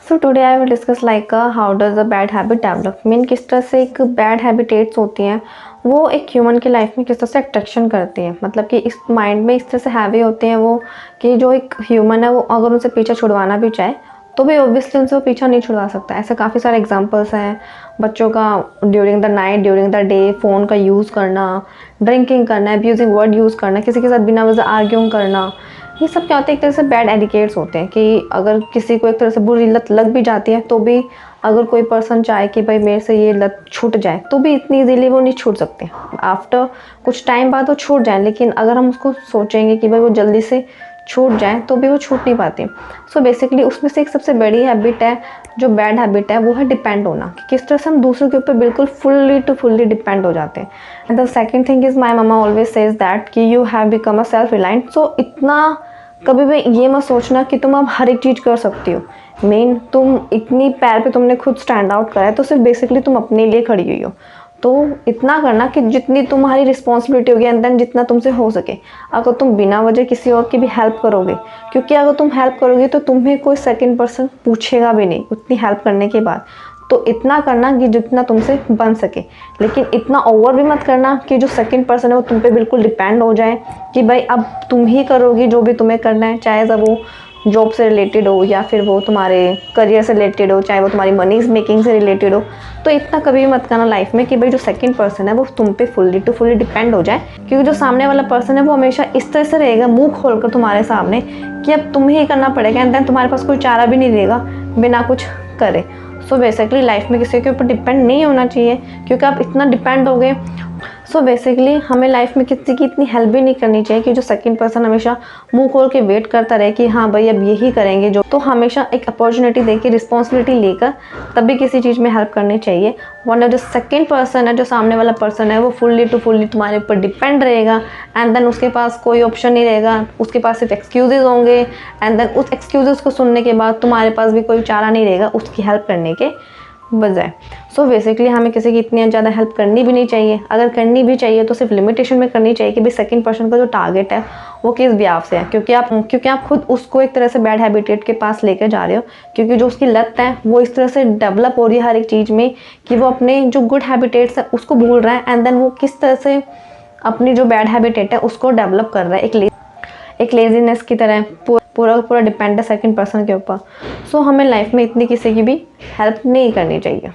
So today I will discuss like how does a bad habit develop. Mean किस तरह से एक bad habitats होती हैं वो एक ह्यूमन की लाइफ में किस तरह से अट्रैक्शन करती हैं, मतलब कि इस माइंड में इस तरह से हैवी होते हैं वो कि जो एक ह्यूमन है वो अगर उनसे पीछा छुड़वाना भी चाहे तो भी ऑब्वियसली उनसे वो पीछा नहीं छुड़वा सकता। ऐसे काफ़ी सारे एग्जांपल्स हैं बच्चों का। During the night, during the day phone का यूज़ करना, ड्रिंकिंग करना, अब्यूजिंग वर्ड यूज़ करना, किसी के साथ बिना वजह आर्ग्यूम करना, ये सब क्या होता है एक तरह से बैड एडिकेट्स होते हैं कि अगर किसी को एक तरह से बुरी लत लग भी जाती है तो भी अगर कोई पर्सन चाहे कि भाई मेरे से ये लत छूट जाए तो भी इतनी इजीली वो नहीं छूट सकते। आफ्टर कुछ टाइम बाद वो छूट जाए, लेकिन अगर हम उसको सोचेंगे कि भाई वो जल्दी से छूट जाए तो भी वो छूट नहीं पाती। सो बेसिकली उसमें से एक सबसे बड़ी हैबिट है, जो बैड हैबिट है, वो है डिपेंड होना, कि किस तरह से हम दूसरों के ऊपर बिल्कुल फुल्ली डिपेंड हो जाते हैं। And the second thing is my मामा ऑलवेज सेज दैट कि you have become a self reliant. So इतना कभी भी ये मत सोचना कि तुम अब हर एक चीज़ कर सकती हो। मेन तुम इतनी पैर पे तुमने खुद स्टैंड आउट करा है तो सिर्फ बेसिकली तुम अपने लिए खड़ी हुई हो। तो इतना करना कि जितनी तुम्हारी रिस्पॉन्सिबिलिटी होगी एंड देन जितना तुमसे हो सके। अगर तुम बिना वजह किसी और की भी हेल्प करोगे, क्योंकि अगर तुम हेल्प करोगे तो तुम्हें कोई सेकंड पर्सन पूछेगा भी नहीं उतनी हेल्प करने के बाद। तो इतना करना कि जितना तुमसे बन सके, लेकिन इतना ओवर भी मत करना कि जो सेकंड पर्सन है वो तुम पे बिल्कुल डिपेंड हो जाए कि भाई अब तुम ही करोगी जो भी तुम्हें करना है, चाहे जब वो जॉब से रिलेटेड हो या फिर वो तुम्हारे करियर से रिलेटेड हो, चाहे वो तुम्हारी मनी मेकिंग से रिलेटेड हो। तो इतना कभी भी मत करना लाइफ में कि भाई जो सेकंड पर्सन है वो तुम पे फुल्ली डिपेंड हो जाए, क्योंकि जो सामने वाला पर्सन है वो हमेशा इस तरह से रहेगा मुंह खोलकर तुम्हारे सामने कि अब तुम्हें ही करना पड़ेगा एंड देन तुम्हारे पास कोई चारा भी नहीं रहेगा बिना कुछ करे। सो बेसिकली लाइफ में किसी के ऊपर डिपेंड नहीं होना चाहिए, क्योंकि आप इतना डिपेंड हो गए। सो बेसिकली हमें लाइफ में किसी की इतनी हेल्प भी नहीं करनी चाहिए कि जो सेकंड पर्सन हमेशा मुंह खोल के वेट करता रहे कि हाँ भाई अब यही करेंगे जो। तो हमेशा एक अपॉर्चुनिटी देके रिस्पॉन्सिबिलिटी लेकर तभी किसी चीज़ में हेल्प करनी चाहिए, वरना जो सेकंड पर्सन है, जो सामने वाला पर्सन है, वो फुल्ली तुम्हारे ऊपर डिपेंड रहेगा एंड देन उसके पास कोई ऑप्शन नहीं रहेगा, उसके पास सिर्फ एक्सक्यूजेज होंगे एंड देन उस एक्सक्यूजेज को सुनने के बाद तुम्हारे पास भी कोई चारा नहीं रहेगा उसकी हेल्प करने के बजाय। सो बेसिकली हमें किसी की इतनी ज़्यादा हेल्प करनी भी नहीं चाहिए। अगर करनी भी चाहिए तो सिर्फ लिमिटेशन में करनी चाहिए कि भाई सेकंड पर्सन का जो टारगेट है वो किस ब्याह से है, क्योंकि आप खुद उसको एक तरह से बैड हैबिटेट के पास लेकर जा रहे हो, क्योंकि जो उसकी लत है वो इस तरह से डेवलप हो रही है हर एक चीज़ में कि वो अपने जो गुड हैबिटेट्स है उसको भूल रहा है एंड देन वो किस तरह से अपनी जो बैड हैबिटेट है उसको डेवलप कर रहा है एक लेजीनेस की तरह पूरा डिपेंड है सेकंड पर्सन के ऊपर। सो हमें लाइफ में इतनी किसी की भी हेल्प नहीं करनी चाहिए।